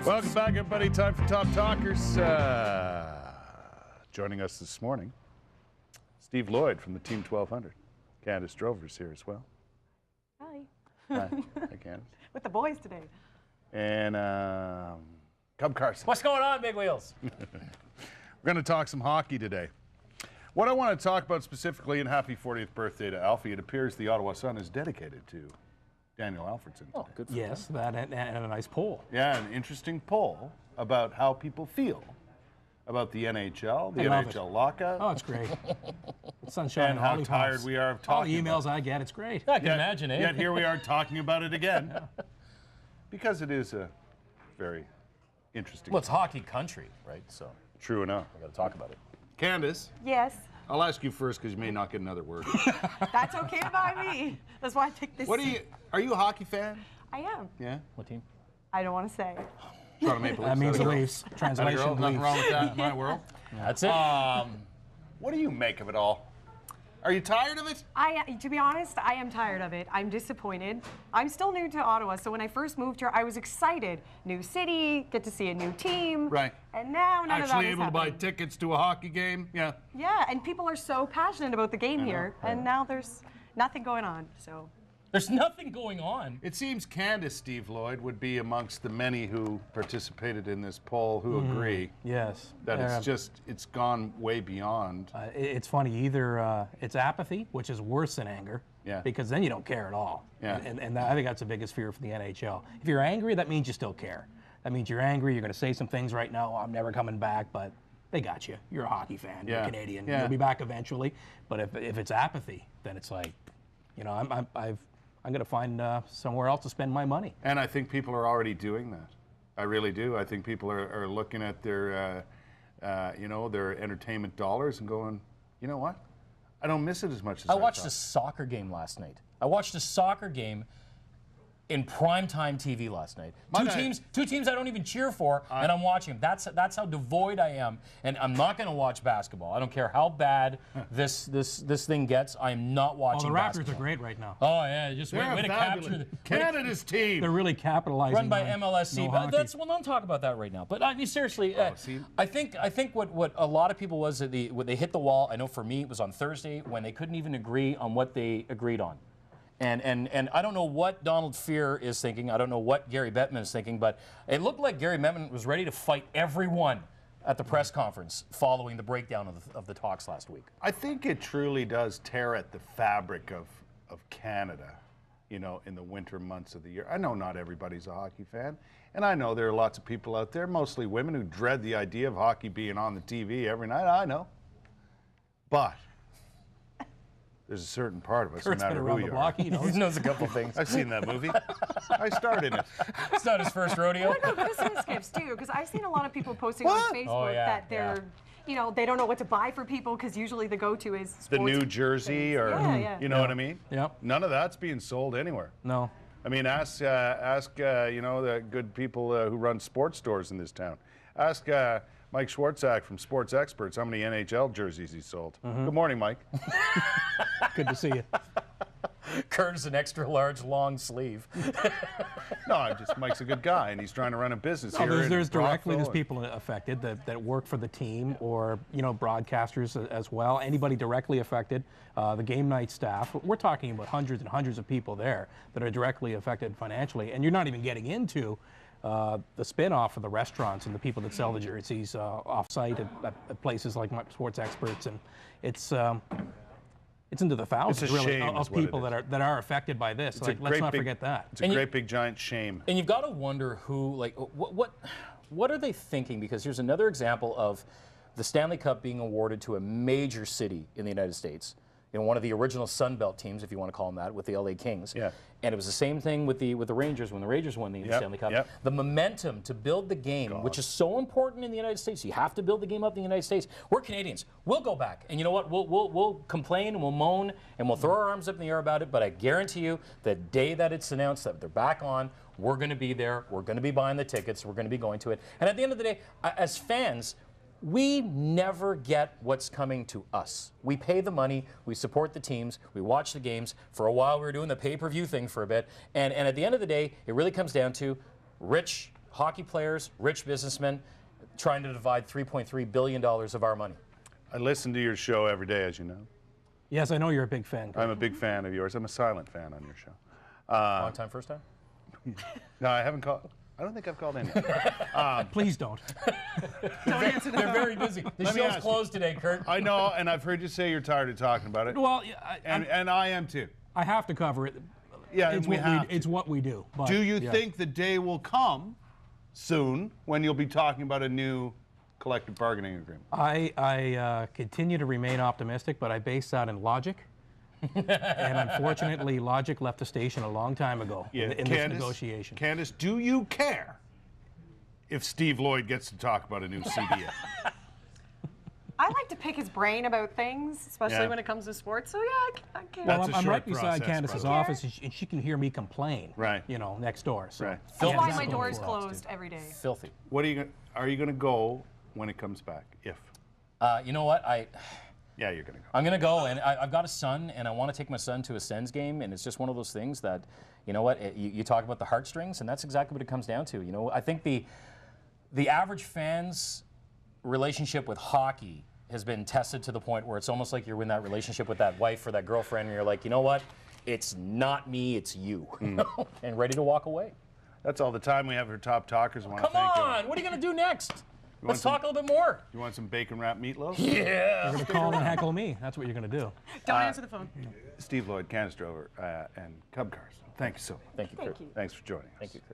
Welcome back, everybody. Time for Top Talkers. Joining us this morning, Steve Lloyd from the Team 1200. Candace Drover's here as well. Hi. Hi, Candace. With the boys today. And Cub Carson. What's going on, Big Wheels? We're going to talk some hockey today. What I want to talk about specifically, and happy 40th birthday to Alfie, it appears the Ottawa Sun is dedicated to Daniel Alfredson. Oh, good for Yes, that and a nice poll. Yeah, an interesting poll about how people feel about the NHL, the I love NHL lockout. Oh, it's great. The sunshine And how tired we are of All talking the emails about I get, it's great. I can imagine, eh? Yet here we are talking about it again. Because it is a very interesting. Well, it's hockey country, right? So True enough. we got to talk about it. Candace, Yes. I'll ask you first because you may not get another word. That's okay by me. That's why I picked this. Are you a hockey fan? I am. Yeah? What team? I don't want to say. Toronto Maple Leafs. That means the Atta girl. Leafs. Atta Translation, girl. Nothing Leafs. wrong with that in my world. That's it. What do you make of it all? Are you tired of it? To be honest, I am tired of it. I'm disappointed. I'm still new to Ottawa, so when I first moved here, I was excited. New city, get to see a new team. Right. And now none of that Actually is able to buy happening. tickets to a hockey game? Yeah. Yeah, and people are so passionate about the game here, and now there's nothing going on. So. There's nothing going on. It seems Candace, Steve Lloyd, would be amongst the many who participated in this poll who agree Yes. that it's gone way beyond. It's funny, either it's apathy, which is worse than anger, Yeah. because then you don't care at all. Yeah. And I think that's the biggest fear for the NHL. If you're angry, that means you still care. That means you're angry, you're going to say some things right now, "Oh, I'm never coming back," but they got you. You're a hockey fan, Yeah. you're Canadian, Yeah. you'll be back eventually. But if it's apathy, then it's like, I'm going to find somewhere else to spend my money. And I think people are already doing that. I really do. I think people are looking at their, their entertainment dollars and going, you know what? I don't miss it as much as I watched thought. a soccer game last night. I watched a soccer game in primetime TV last night. Two teams I don't even cheer for, and I'm watching them. That's how devoid I am. And I'm not going to watch basketball. I don't care how bad this thing gets. I am not watching The Raptors basketball. are great right now. Oh yeah, just way They're to fabulous. capture Canada's team. They're really capitalizing run by on MLSC. no But hockey. we'll not talk about that right now. But I mean, seriously, see? I think what a lot of people was that when they hit the wall. I know for me it was on Thursday when they couldn't even agree on what they agreed on. And I don't know what Donald Fear is thinking. I don't know what Gary Bettman is thinking. But it looked like Gary Bettman was ready to fight everyone at the press conference following the breakdown of the talks last week. I think it truly does tear at the fabric of Canada, in the winter months of the year. I know not everybody's a hockey fan, and I know there are lots of people out there, mostly women, who dread the idea of hockey being on the TV every night. I know. But there's a certain part of us, Kurt's no been matter around who the you block. are. He knows. He knows a couple things. I've seen that movie. I starred in it. It's not his first rodeo. I know Christmas gifts too, because I've seen a lot of people posting on Facebook Oh, yeah, that they're, they don't know what to buy for people because usually the go-to is sports The New Jersey, or Yeah. you know what I mean? Yep. None of that's being sold anywhere. No. I mean, ask the good people who run sports stores in this town. Ask Mike Schwartzak from Sports Experts how many NHL jerseys he sold. Good morning, Mike. Good to see you. Kurt is an extra large long sleeve. No, Mike's a good guy, and he's trying to run a business here. There's in directly Brockville. people affected that work for the team, or broadcasters as well. Anybody directly affected, the game night staff. We're talking about hundreds and hundreds of people there that are directly affected financially, and you're not even getting into the spin-off of the restaurants and the people that sell the jerseys off-site at places like Sports Experts, and it's into the thousands really shame is of what it people is. that are affected by this. Like, let's not forget that. It's a great big giant shame. And you've got to wonder who, what are they thinking? Because here's another example of the Stanley Cup being awarded to a major city in the United States. One of the original Sun Belt teams, if you want to call them that, with the LA Kings. Yeah. And it was the same thing with the Rangers when the Rangers won the Stanley Cup. Yep. The momentum to build the game, which is so important in the United States. You have to build the game up in the United States. We're Canadians. We'll go back, and you know what? We'll complain and we'll moan and we'll throw our arms up in the air about it. But I guarantee you, the day that it's announced that they're back on, we're going to be there. We're going to be buying the tickets. We're going to be going to it. And at the end of the day, as fans, we never get what's coming to us. We pay the money, we support the teams, we watch the games. For a while, we were doing the pay-per-view thing for a bit. And at the end of the day, it really comes down to rich hockey players, rich businessmen, trying to divide $3.3 billion of our money. I listen to your show every day, as you know. Yes, I know you're a big fan. I'm a big fan of yours. I'm a silent fan on your show. Long time, first time? No, I haven't called. I don't think I've called in yet. Please don't. Don't answer the They're phone. very busy. The Let me show's ask you. closed today, Kurt. I know, and I've heard you say you're tired of talking about it. Well, And I am too. I have to cover it. Yeah, It's we what have to. it's what we do. But, Do you yeah. think the day will come soon when you'll be talking about a new collective bargaining agreement? I continue to remain optimistic, but I base that in logic. And unfortunately, logic left the station a long time ago in this negotiation. Candace, do you care if Steve Lloyd gets to talk about a new CBA? I like to pick his brain about things, especially Yeah. when it comes to sports. So yeah, I can. That's Well, a I'm short right beside process, Candace's brother. office, and she can hear me complain. Right. You know, next door. So. Right. That's why Yeah. my door is Yeah. closed every day. Filthy. What are you going to go when it comes back? If You know what? yeah, you're going to go. I'm going to go, and I've got a son, and I want to take my son to a Sens game, and it's just one of those things that, you know what, you talk about the heartstrings, and that's exactly what it comes down to. You know, I think the average fan's relationship with hockey has been tested to the point where it's almost like you're in that relationship with that wife or that girlfriend, and you're like, you know what, it's not me, it's you, and ready to walk away. That's all the time we have for Top Talkers. I want to Come thank on, what are you going to do next? Let's some- talk a little bit more. you. Want some bacon wrapped meatloaf? Yeah. You're going to call and heckle me. That's what you're going to do. Don't answer the phone. Steve Lloyd, Candace Drover, and Cub Carson. Thank you so much. Thank you, Kurt. Thank you. Thanks for joining us. Thank you, Kurt.